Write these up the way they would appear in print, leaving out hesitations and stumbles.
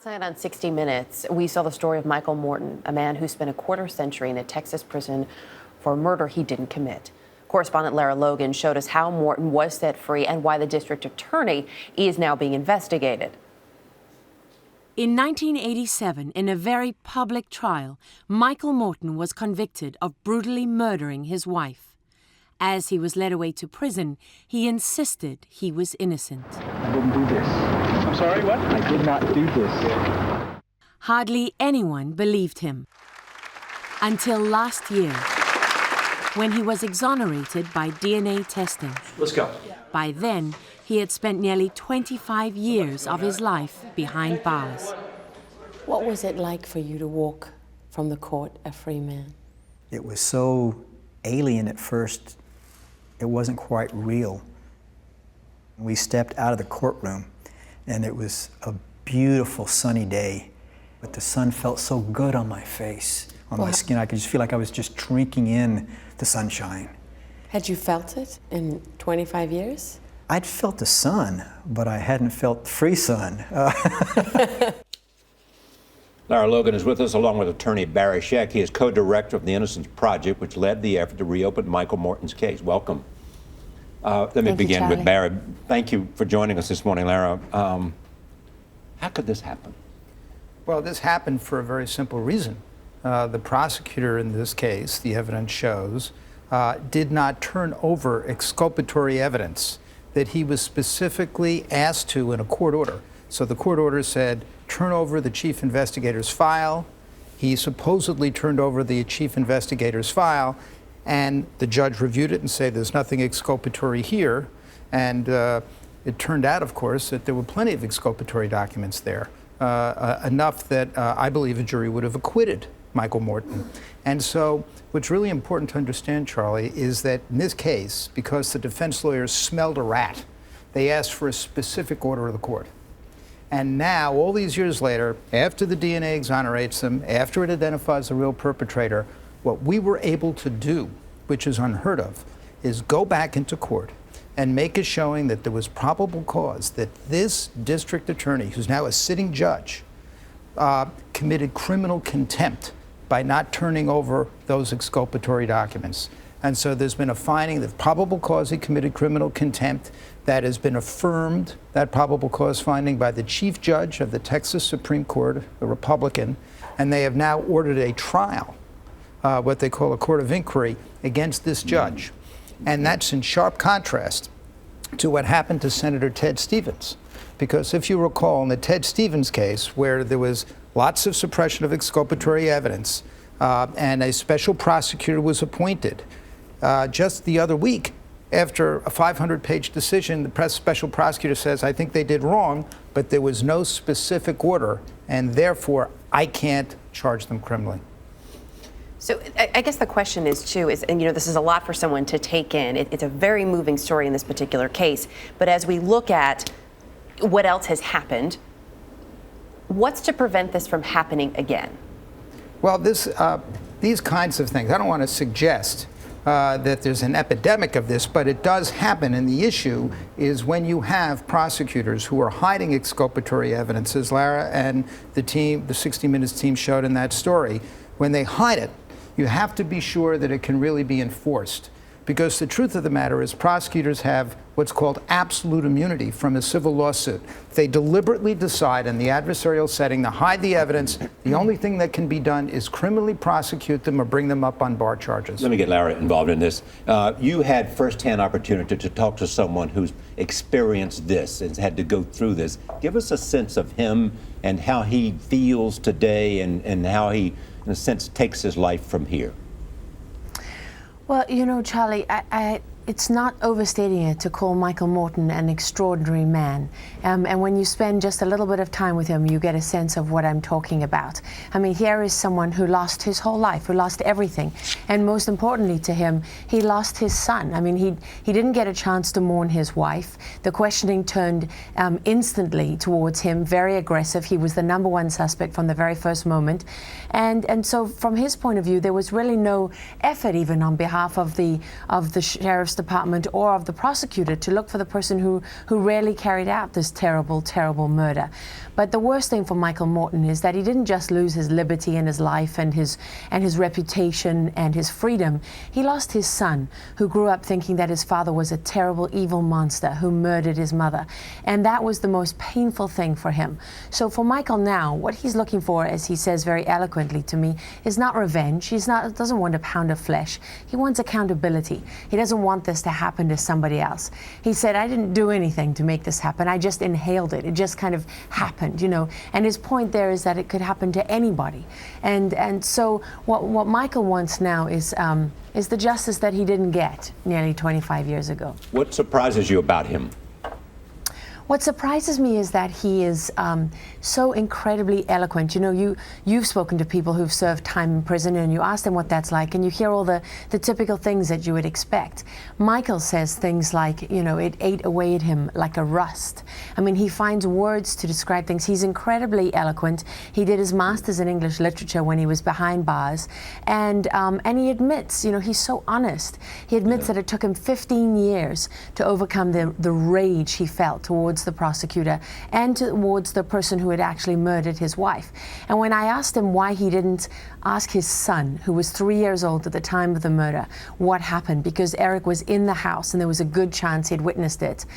Last night on 60 Minutes, we saw the story of Michael Morton, a man who spent a quarter century in a Texas prison for a murder he didn't commit. Correspondent Lara Logan showed us how Morton was set free and why the district attorney is now being investigated. In 1987, in a very public trial, Michael Morton was convicted of brutally murdering his wife. As he was led away to prison, he insisted he was innocent. I didn't do this. I'm sorry, what? I did not do this. Hardly anyone believed him. Until last year, when he was exonerated by DNA testing. Let's go. By then, he had spent nearly 25 years of his life behind bars. What was it like for you to walk from the court a free man? It was so alien at first, it wasn't quite real. We stepped out of the courtroom, and it was a beautiful sunny day, but the sun felt so good on my face, on my skin. I could just feel like I was just drinking in the sunshine. Had you felt it in 25 years? I'd felt the sun, but I hadn't felt the free sun. Lara Logan is with us along with attorney Barry Scheck. He is co-director of the Innocence Project, which led the effort to reopen Michael Morton's case. Welcome. Let me begin with Barry. Thank you for joining us this morning, Lara. How could this happen? Well, this happened for a very simple reason. The prosecutor in this case, the evidence shows, did not turn over exculpatory evidence that he was specifically asked to in a court order. So the court order said, turn over the chief investigator's file. He supposedly turned over the chief investigator's file, and the judge reviewed it and said, there's nothing exculpatory here. And it turned out, of course, that there were plenty of exculpatory documents there, enough that I believe a jury would have acquitted Michael Morton. And so what's really important to understand, Charlie, is that in this case, because the defense lawyers smelled a rat, they asked for a specific order of the court. And now, all these years later, after the DNA exonerates them, after it identifies the real perpetrator, what we were able to do, which is unheard of, is go back into court and make a showing that there was probable cause that this district attorney, who's now a sitting judge, committed criminal contempt by not turning over those exculpatory documents. And so there's been a finding that probable cause he committed criminal contempt. That has been affirmed, that probable cause finding, by the chief judge of the Texas Supreme Court, a Republican, and they have now ordered a trial, what they call a court of inquiry, against this judge. And that's in sharp contrast to what happened to Senator Ted Stevens. Because if you recall, in the Ted Stevens case, where there was lots of suppression of exculpatory evidence, and a special prosecutor was appointed, just the other week, after a 500-page decision, the special prosecutor says, I think they did wrong, but there was no specific order, and therefore, I can't charge them criminally. So I guess the question is, too, and this is a lot for someone to take in. It's a very moving story in this particular case. But as we look at what else has happened, what's to prevent this from happening again? Well, these kinds of things, I don't want to suggest that there's an epidemic of this, but it does happen. And the issue is when you have prosecutors who are hiding exculpatory evidence, as Lara and the team, the 60 Minutes team showed in that story, when they hide it, you have to be sure that it can really be enforced. Because the truth of the matter is prosecutors have what's called absolute immunity from a civil lawsuit. If they deliberately decide in the adversarial setting to hide the evidence, the only thing that can be done is criminally prosecute them or bring them up on bar charges. Let me get Lara involved in this. You had firsthand opportunity to talk to someone who's experienced this and had to go through this. Give us a sense of him and how he feels today and how he, in a sense, takes his life from here. Well, Charlie, it's not overstating it to call Michael Morton an extraordinary man. And when you spend just a little bit of time with him, you get a sense of what I'm talking about. I mean, here is someone who lost his whole life, who lost everything. And most importantly to him, he lost his son. I mean, he didn't get a chance to mourn his wife. The questioning turned instantly towards him, very aggressive. He was the number one suspect from the very first moment. And so from his point of view, there was really no effort even on behalf of the sheriff's Department or of the prosecutor to look for the person who really carried out this terrible, terrible murder. But the worst thing for Michael Morton is that he didn't just lose his liberty and his life and his reputation and his freedom. He lost his son, who grew up thinking that his father was a terrible, evil monster who murdered his mother. And that was the most painful thing for him. So for Michael now, what he's looking for, as he says very eloquently to me, is not revenge. He doesn't want a pound of flesh. He wants accountability. He doesn't want this to happen to somebody else. He said, I didn't do anything to make this happen. I just inhaled it. It just kind of happened, you know. And his point there is that it could happen to anybody. And so what Michael wants now is the justice that he didn't get nearly 25 years ago. What surprises you about him? What surprises me is that he is so incredibly eloquent. You know, you've spoken to people who've served time in prison, and you ask them what that's like, and you hear all the typical things that you would expect. Michael says things like, you know, it ate away at him like a rust. I mean, he finds words to describe things. He's incredibly eloquent. He did his master's in English literature when he was behind bars, and he admits, you know, he's so honest. He admits that it took him 15 years to overcome the rage he felt towards the prosecutor and towards the person who had actually murdered his wife. And when I asked him why he didn't ask his son, who was 3 years old at the time of the murder, what happened, because Eric was in the house and there was a good chance he'd witnessed it.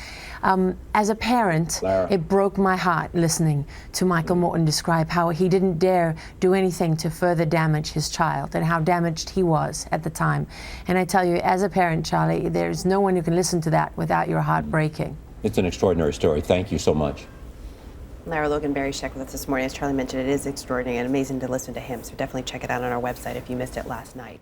As a parent, Lara, it broke my heart listening to Michael Morton describe how he didn't dare do anything to further damage his child and how damaged he was at the time. And I tell you, as a parent, Charlie, there's no one who can listen to that without your heart breaking. It's an extraordinary story. Thank you so much. Lara Logan, Scheck with us this morning. As Charlie mentioned, it is extraordinary and amazing to listen to him. So definitely check it out on our website if you missed it last night.